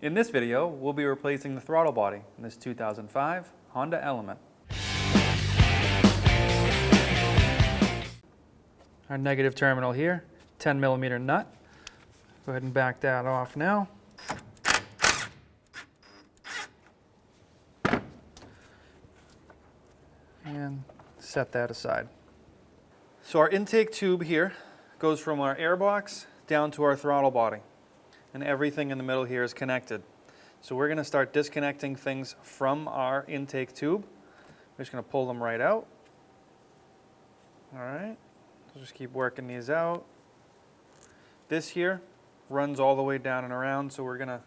In this video, we'll be replacing the throttle body in this 2005 Honda Element. Our negative terminal here, 10mm nut. Go ahead and back that off now. And set that aside. So our intake tube here goes from our airbox down to our throttle body. And everything in the middle here is connected. So we're going to start disconnecting things from our intake tube. We're just going to pull them right out. All right, so just keep working these out. This here runs all the way down and around, so we're going to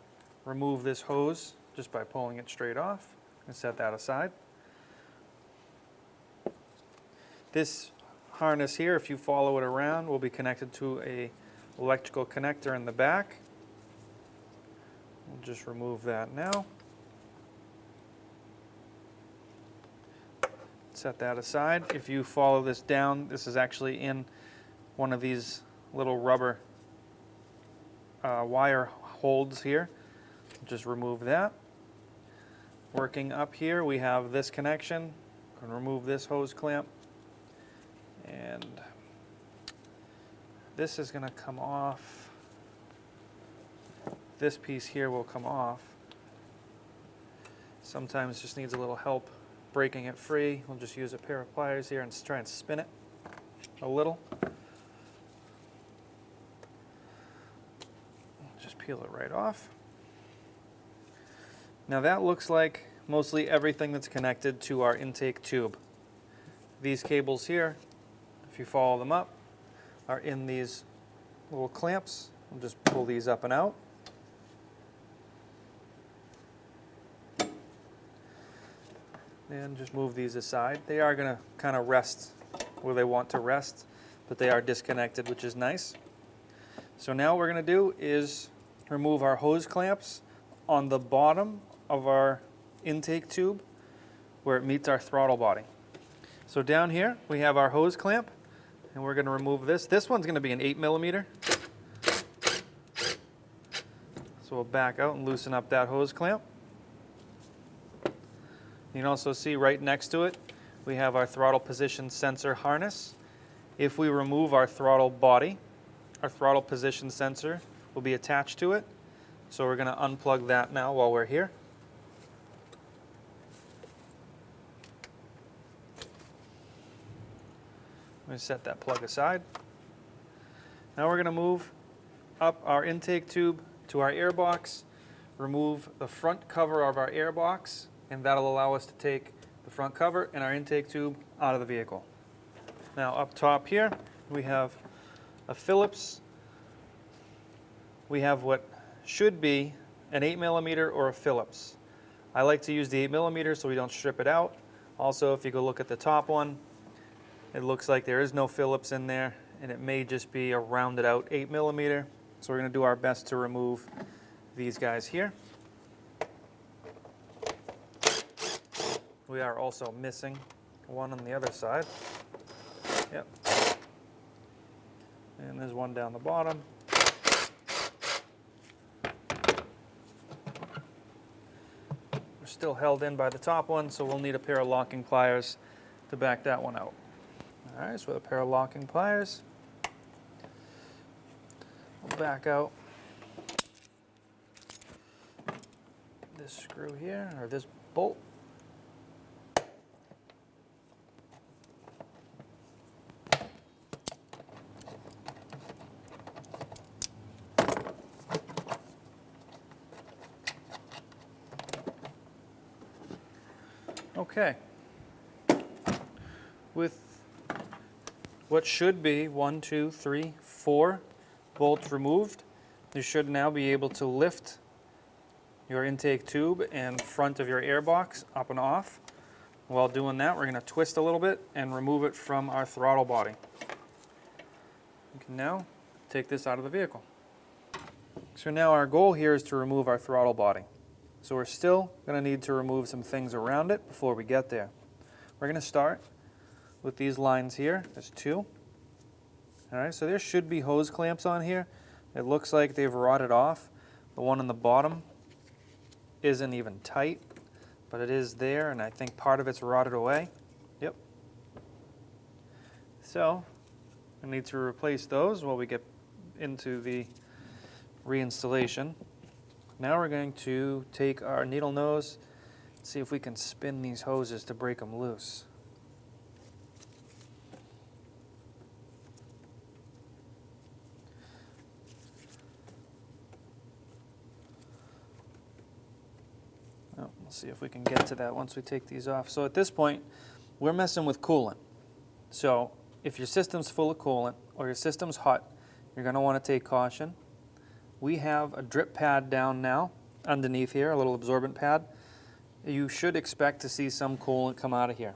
remove this hose just by pulling it straight off and set that aside. This harness here, if you follow it around, will be connected to an electrical connector in the back. We'll just remove that now. Set that aside. If you follow this down, this is actually in one of these little rubber wire holds here. Just remove that. Working up here, we have this connection. I'm going to remove this hose clamp. And this is going to come off. This piece here will come off. Sometimes it just needs a little help breaking it free. We'll just use a pair of pliers here and try and spin it a little. Just peel it right off. Now that looks like mostly everything that's connected to our intake tube. These cables here, if you follow them up, are in these little clamps. We'll just pull these up and out. And just move these aside. They are going to kind of rest where they want to rest, but they are disconnected, which is nice. So now what we're going to do is remove our hose clamps on the bottom of our intake tube where it meets our throttle body. So down here we have our hose clamp, and we're going to remove this. This one's going to be an 8mm. So we'll back out and loosen up that hose clamp. You can also see right next to it, we have our throttle position sensor harness. If we remove our throttle body, our throttle position sensor will be attached to it. So we're going to unplug that now while we're here. I'm going to set that plug aside. Now we're going to move up our intake tube to our airbox, remove the front cover of our airbox, and that'll allow us to take the front cover and our intake tube out of the vehicle. Now up top here, we have a Phillips. We have what should be an 8mm or a Phillips. I like to use the 8mm so we don't strip it out. Also, if you go look at the top one, it looks like there is no Phillips in there, and it may just be a rounded out 8mm. So we're going to do our best to remove these guys here. We are also missing one on the other side. Yep. And there's one down the bottom. We're still held in by the top one, so we'll need a pair of locking pliers to back that one out. All right, so with a pair of locking pliers, we'll back out this screw here, or this bolt. Okay, with what should be 1, 2, 3, 4 bolts removed, you should now be able to lift your intake tube and front of your airbox up and off. While doing that, we're going to twist a little bit and remove it from our throttle body. You can now take this out of the vehicle. So now our goal here is to remove our throttle body. So we're still going to need to remove some things around it before we get there. We're going to start with these lines here. There's 2. All right, so there should be hose clamps on here. It looks like they've rotted off. The one on the bottom isn't even tight, but it is there, and I think part of it's rotted away. Yep. So I need to replace those while we get into the reinstallation. Now we're going to take our needle nose, see if we can spin these hoses to break them loose. Oh, we'll see if we can get to that once we take these off. So at this point, we're messing with coolant. So if your system's full of coolant or your system's hot, you're going to want to take caution. We have a drip pad down now underneath here, a little absorbent pad. You should expect to see some coolant come out of here.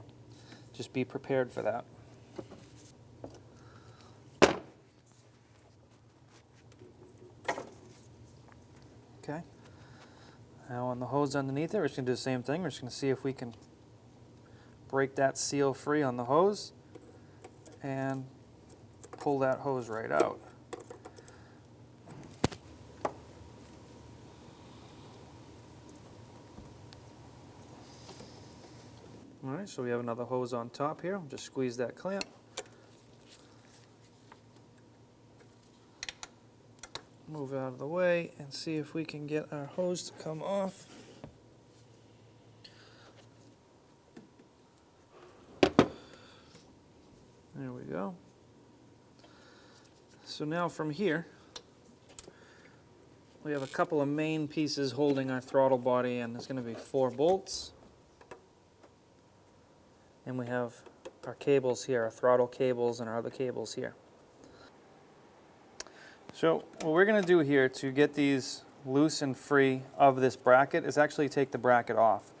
Just be prepared for that. Okay. Now on the hose underneath it, we're just going to do the same thing. We're just going to see if we can break that seal free on the hose and pull that hose right out. All right, so we have another hose on top here. Just squeeze that clamp. Move out of the way and see if we can get our hose to come off. There we go. So now from here, we have a couple of main pieces holding our throttle body, and there's going to be 4 bolts. And we have our cables here, our throttle cables and our other cables here. So what we're going to do here to get these loose and free of this bracket is actually take the bracket off.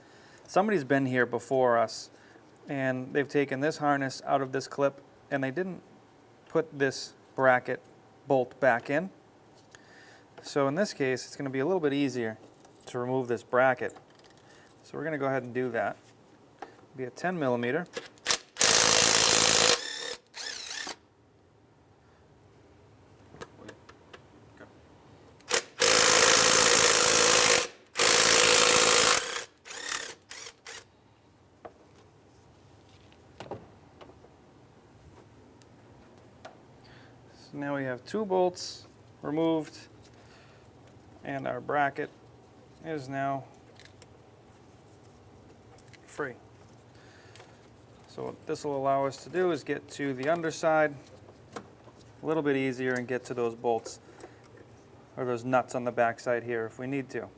Somebody's been here before us, and they've taken this harness out of this clip, and they didn't put this bracket bolt back in. So in this case, it's going to be a little bit easier to remove this bracket. So we're going to go ahead and do that. It'll be a 10 millimeter. So now we have 2 bolts removed, and our bracket is now free. So what this will allow us to do is get to the underside a little bit easier and get to those bolts or those nuts on the backside here if we need to.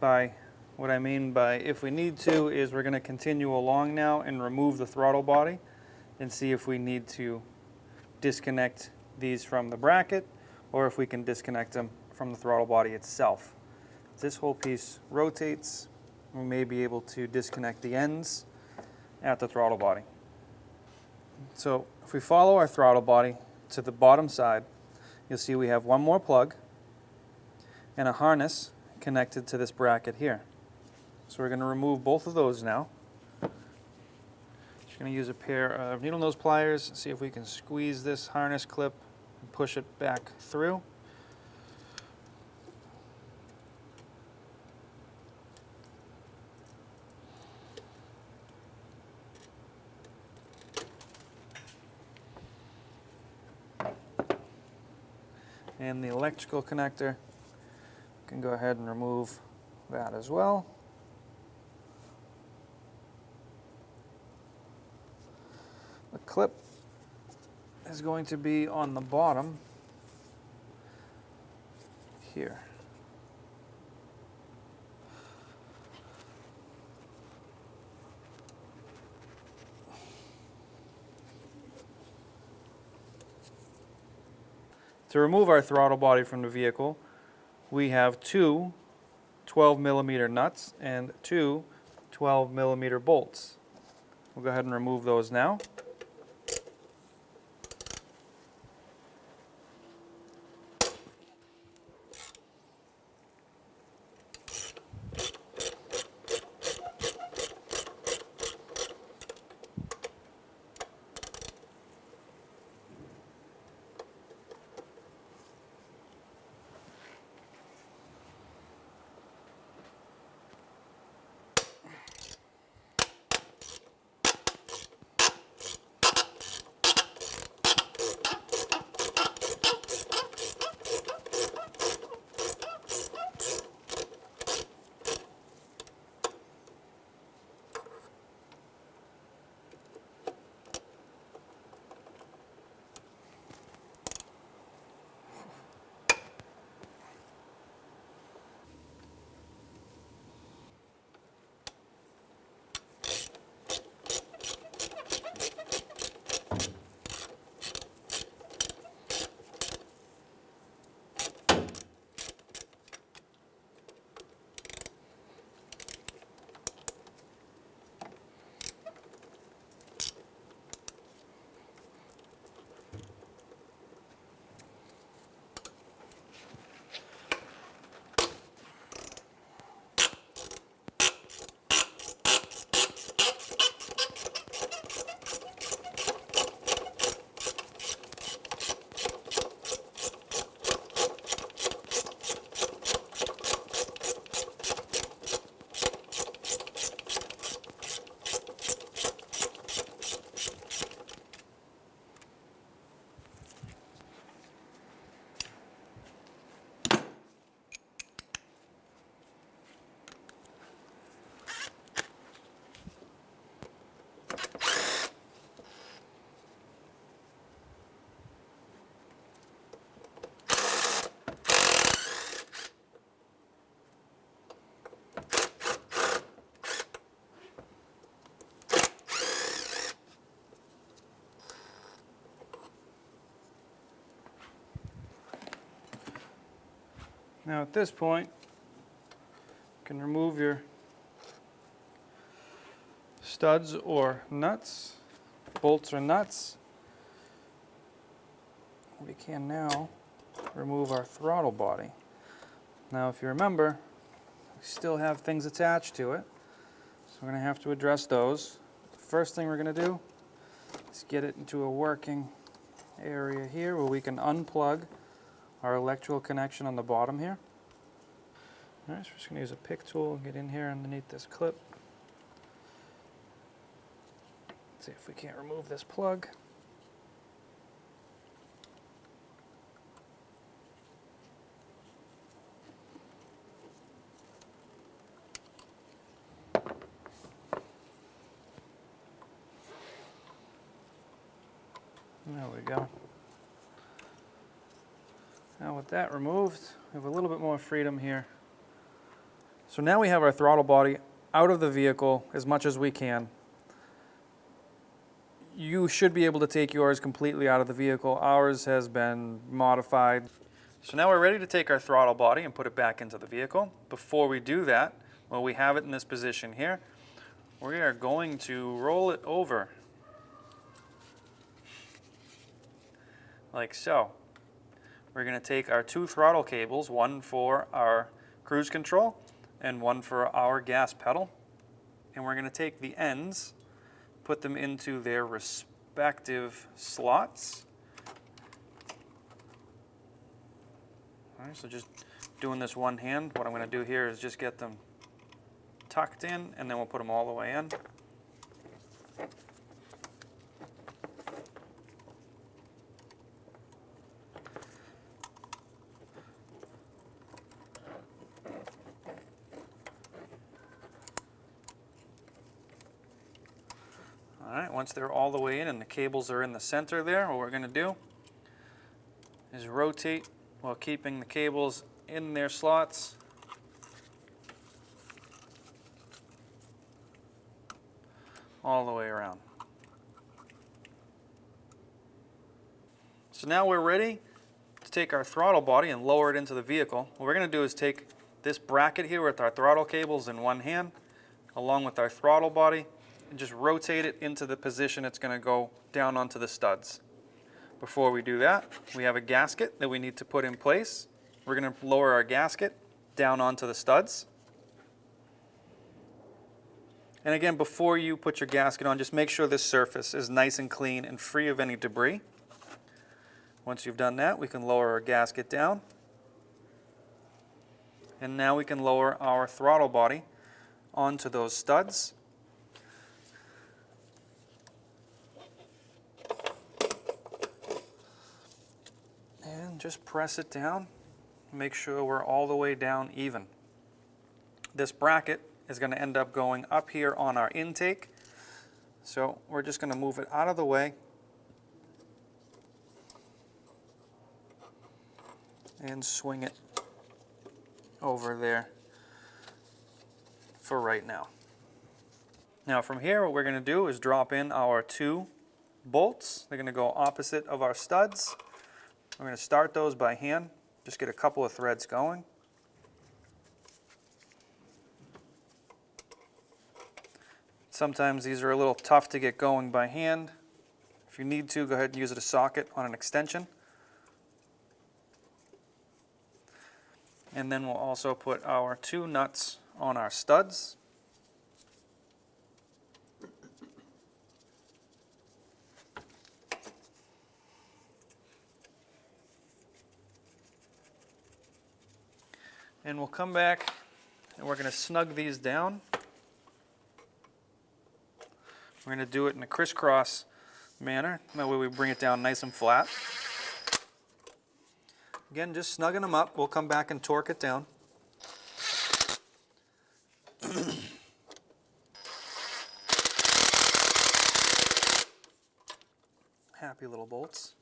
What I mean by if we need to is we're going to continue along now and remove the throttle body and see if we need to disconnect these from the bracket or if we can disconnect them from the throttle body itself. This whole piece rotates. We may be able to disconnect the ends at the throttle body. So if we follow our throttle body to the bottom side, you'll see we have one more plug and a harness connected to this bracket here. So we're going to remove both of those now. Just going to use a pair of needle nose pliers, see if we can squeeze this harness clip and push it back through. And the electrical connector, we can go ahead and remove that as well. The clip is going to be on the bottom here. To remove our throttle body from the vehicle, we have 2 12mm nuts and 2 12mm bolts. We'll go ahead and remove those now. Now at this point, you can remove your studs or nuts, bolts or nuts. We can now remove our throttle body. Now if you remember, we still have things attached to it, so we're going to have to address those. The first thing we're going to do is get it into a working area here where we can unplug our electrical connection on the bottom here. All right, so we're just going to use a pick tool and get in here underneath this clip. Let's see if we can't remove this plug. There we go. Now with that removed, we have a little bit more freedom here. So now we have our throttle body out of the vehicle as much as we can. You should be able to take yours completely out of the vehicle. Ours has been modified. So now we're ready to take our throttle body and put it back into the vehicle. Before we do that, well, we have it in this position here. We are going to roll it over like so. We're going to take our two throttle cables, one for our cruise control and one for our gas pedal, and we're going to take the ends, put them into their respective slots. All right, so just doing this one hand, what I'm going to do here is just get them tucked in, and then we'll put them all the way in. Alright, once they're all the way in and the cables are in the center there, what we're going to do is rotate while keeping the cables in their slots. All the way around. So now we're ready to take our throttle body and lower it into the vehicle. What we're going to do is take this bracket here with our throttle cables in one hand, along with our throttle body, and just rotate it into the position it's going to go down onto the studs. Before we do that, we have a gasket that we need to put in place. We're going to lower our gasket down onto the studs. And again, before you put your gasket on, just make sure this surface is nice and clean and free of any debris. Once you've done that, we can lower our gasket down. And now we can lower our throttle body onto those studs. And just press it down. Make sure we're all the way down even. This bracket is going to end up going up here on our intake. So we're just going to move it out of the way and swing it over there for right now. Now from here, what we're going to do is drop in our two bolts. They're going to go opposite of our studs. We're going to start those by hand. Just get a couple of threads going. Sometimes these are a little tough to get going by hand. If you need to, go ahead and use a socket on an extension. And then we'll also put our two nuts on our studs. And we'll come back and we're going to snug these down. We're going to do it in a crisscross manner. That way we bring it down nice and flat. Again, just snugging them up. We'll come back and torque it down. Happy little bolts.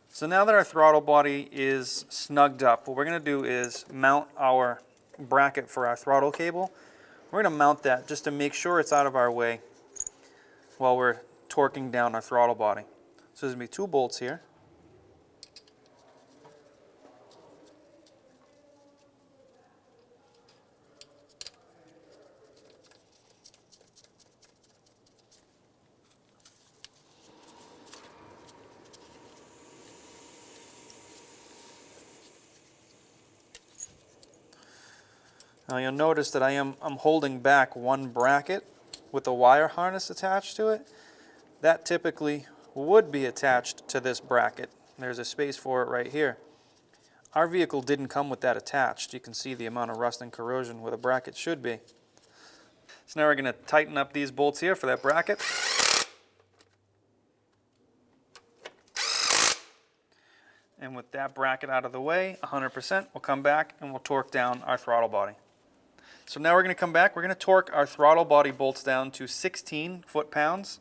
So now that our throttle body is snugged up, what we're going to do is mount our bracket for our throttle cable. We're going to mount that just to make sure it's out of our way. while we're torquing down our throttle body. So there's going to be 2 bolts here. Now you'll notice that I'm holding back one bracket with a wire harness attached to it. That typically would be attached to this bracket. There's a space for it right here. Our vehicle didn't come with that attached. You can see the amount of rust and corrosion where the bracket should be. So now we're going to tighten up these bolts here for that bracket. And with that bracket out of the way, 100%, we'll come back and we'll torque down our throttle body. So now we're going to come back, we're going to torque our throttle body bolts down to 16 foot-pounds.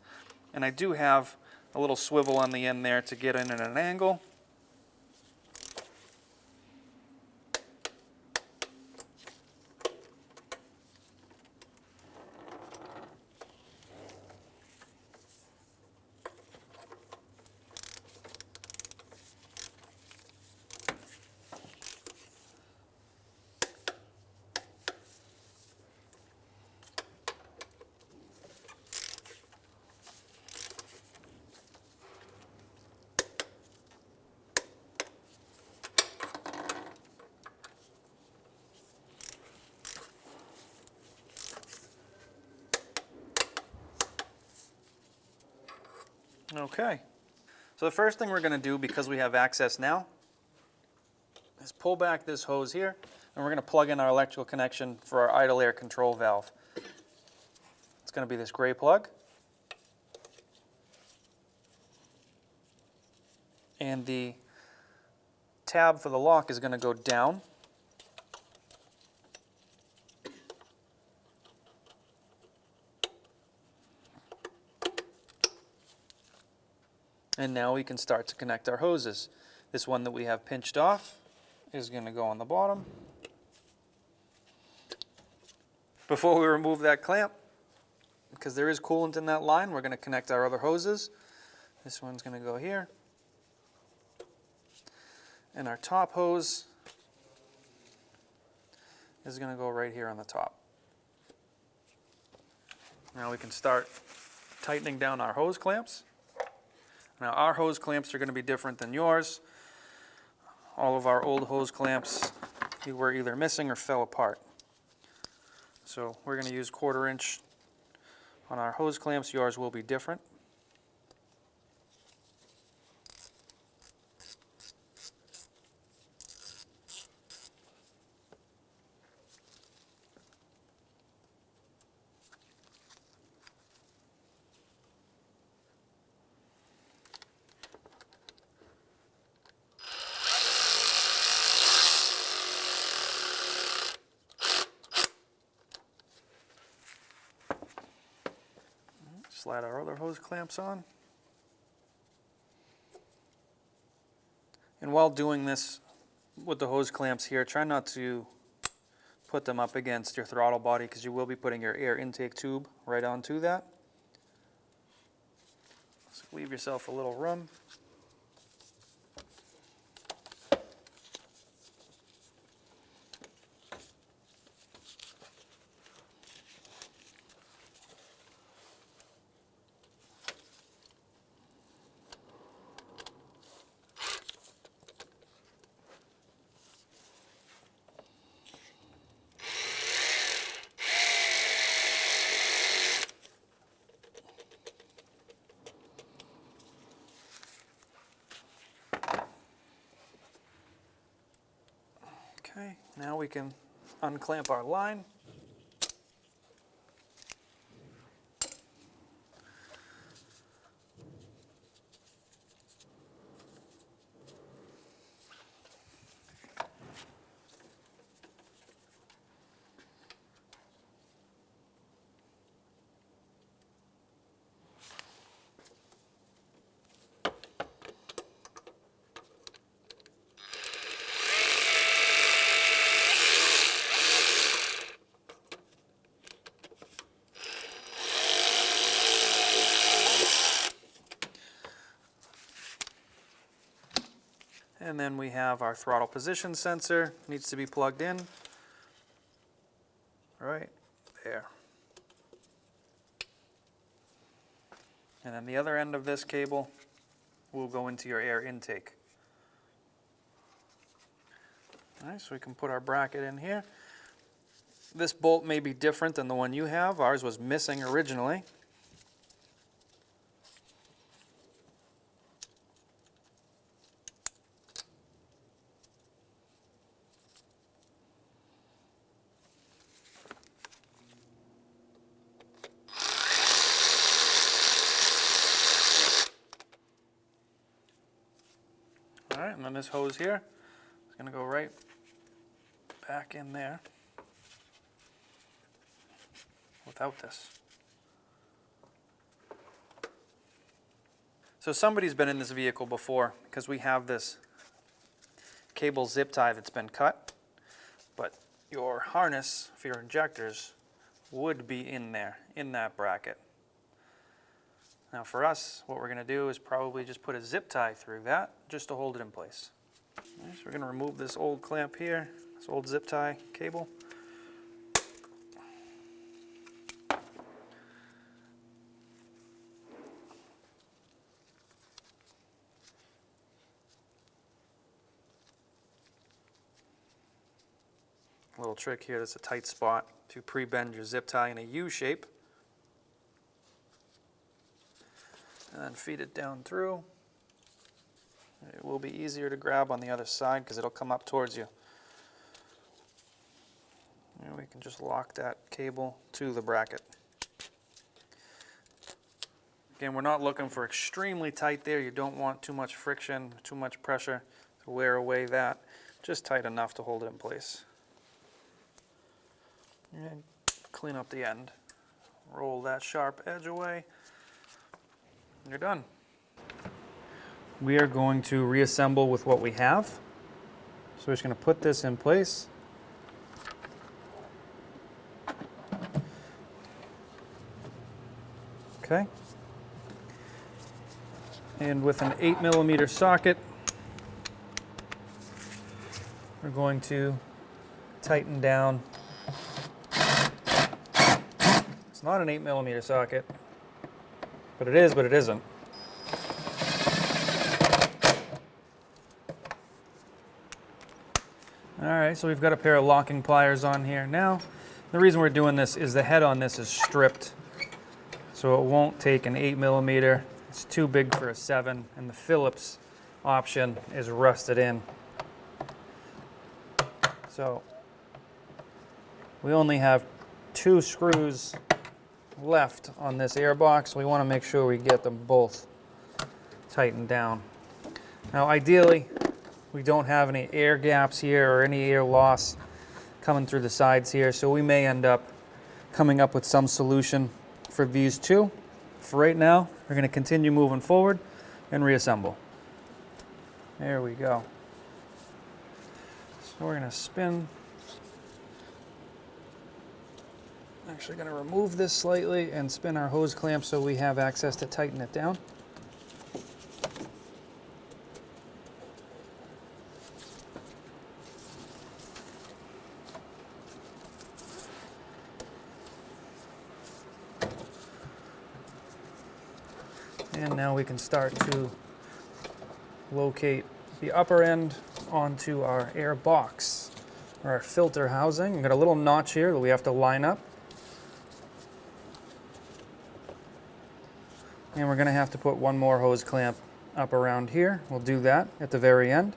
And I do have a little swivel on the end there to get in at an angle. Okay, so the first thing we're going to do, because we have access now, is pull back this hose here, and we're going to plug in our electrical connection for our idle air control valve. It's going to be this gray plug. And the tab for the lock is going to go down. And now we can start to connect our hoses. This one that we have pinched off is going to go on the bottom. Before we remove that clamp, because there is coolant in that line, we're going to connect our other hoses. This one's going to go here. And our top hose is going to go right here on the top. Now we can start tightening down our hose clamps. Now our hose clamps are going to be different than yours. All of our old hose clamps were either missing or fell apart. So we're going to use 1/4 inch on our hose clamps. Yours will be different. Slide our other hose clamps on. And while doing this with the hose clamps here, try not to put them up against your throttle body, because you will be putting your air intake tube right onto that. So leave yourself a little room. Okay, now we can unclamp our line. And then we have our throttle position sensor, needs to be plugged in. Right there. And then the other end of this cable will go into your air intake. All right, so we can put our bracket in here. This bolt may be different than the one you have. Ours was missing originally. All right, and then this hose here is going to go right back in there without this. So somebody's been in this vehicle before because we have this cable zip tie that's been cut, but your harness for your injectors would be in there, in that bracket. Now for us, what we're going to do is probably just put a zip tie through that just to hold it in place. All right, so we're going to remove this old clamp here, this old zip tie cable. A little trick here, that's a tight spot to pre-bend your zip tie in a U shape. And then feed it down through. It will be easier to grab on the other side because it'll come up towards you. And we can just lock that cable to the bracket. Again, we're not looking for extremely tight there. You don't want too much friction, too much pressure to wear away that. Just tight enough to hold it in place. And clean up the end. Roll that sharp edge away. You're done. We are going to reassemble with what we have. So we're just going to put this in place. Okay. And with an 8mm socket, we're going to tighten down. It's not an 8mm socket. But it is, but it isn't. All right, so we've got a pair of locking pliers on here. Now, the reason we're doing this is the head on this is stripped, so it won't take an 8mm. It's too big for a 7, and the Phillips option is rusted in. So we only have 2 screws left on this air box. We want to make sure we get them both tightened down. Now ideally we don't have any air gaps here or any air loss coming through the sides here, so we may end up coming up with some solution for these two. For right now, we're going to continue moving forward and reassemble. There we go. So we're going to spin. Actually going to remove this slightly and spin our hose clamp so we have access to tighten it down. And now we can start to locate the upper end onto our air box or our filter housing. We've got a little notch here that we have to line up. And we're going to have to put one more hose clamp up around here. We'll do that at the very end.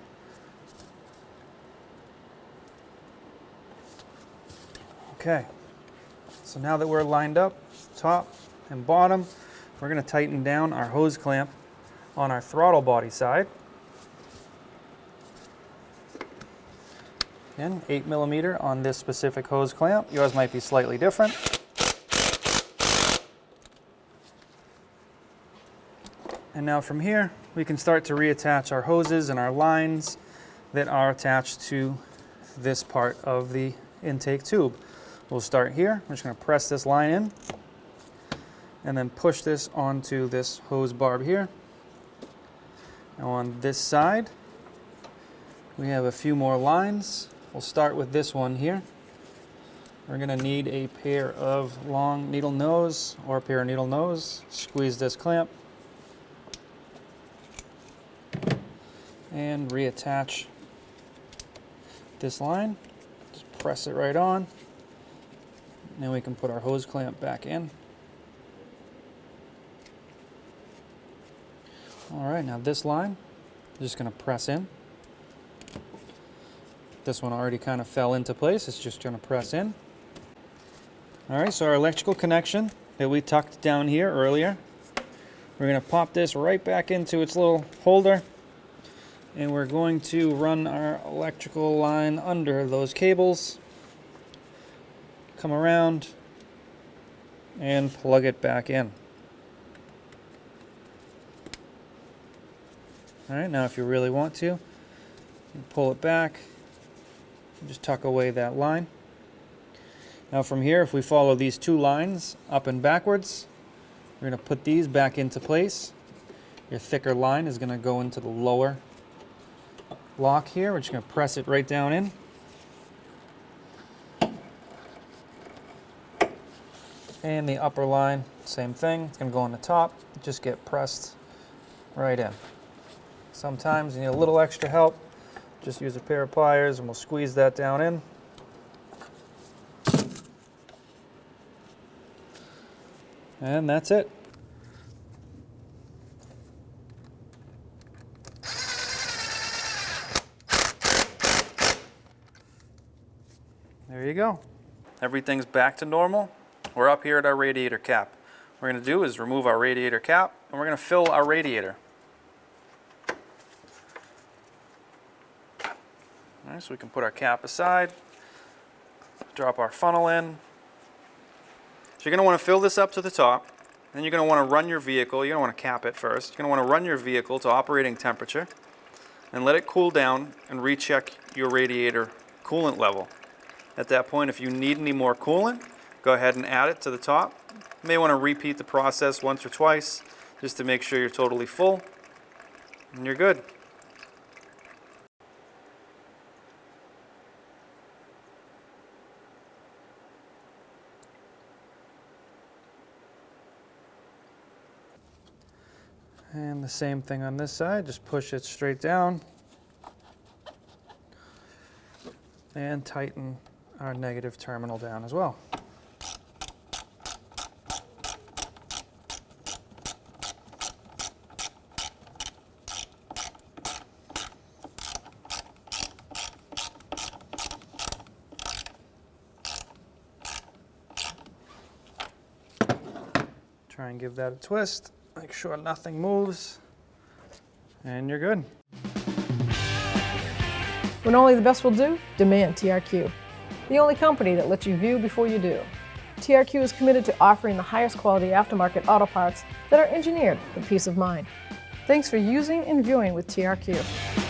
Okay, so now that we're lined up, top and bottom, we're going to tighten down our hose clamp on our throttle body side. Again, 8mm on this specific hose clamp. Yours might be slightly different. And now from here, we can start to reattach our hoses and our lines that are attached to this part of the intake tube. We'll start here. We're just going to press this line in and then push this onto this hose barb here. Now on this side, We have a few more lines. We'll start with this one here. We're going to need a pair of long needle nose or a pair of needle nose. Squeeze this clamp and reattach this line. Just press it right on. And then we can put our hose clamp back in. All right, now this line, I'm just going to press in. This one already kind of fell into place. It's just going to press in. All right, so our electrical connection that we tucked down here earlier, we're going to pop this right back into its little holder, and we're going to run our electrical line under those cables, come around, and plug it back in. All right, now if you really want to, you can pull it back. Just tuck away that line. Now from here, if we follow these two lines up and backwards, we're going to put these back into place. Your thicker line is going to go into the lower lock here. We're just going to press it right down in. And the upper line, same thing. It's going to go on the top. Just get pressed right in. Sometimes you need a little extra help. Just use a pair of pliers and we'll squeeze that down in. And that's it. There you go. Everything's back to normal. We're up here at our radiator cap. What we're going to do is remove our radiator cap and we're going to fill our radiator. All right, so we can put our cap aside, drop our funnel in. So you're going to want to fill this up to the top, then you're going to want to run your vehicle. You don't want to cap it first. You're going to want to run your vehicle to operating temperature and let it cool down and recheck your radiator coolant level. At that point, if you need any more coolant, go ahead and add it to the top. You may want to repeat the process once or twice just to make sure you're totally full, and you're good. And the same thing on this side, just push it straight down and tighten our negative terminal down as well. Try and give that a twist. Make sure nothing moves, and you're good. When only the best will do, demand TRQ. The only company that lets you view before you do. TRQ is committed to offering the highest quality aftermarket auto parts that are engineered for peace of mind. Thanks for using and viewing with TRQ.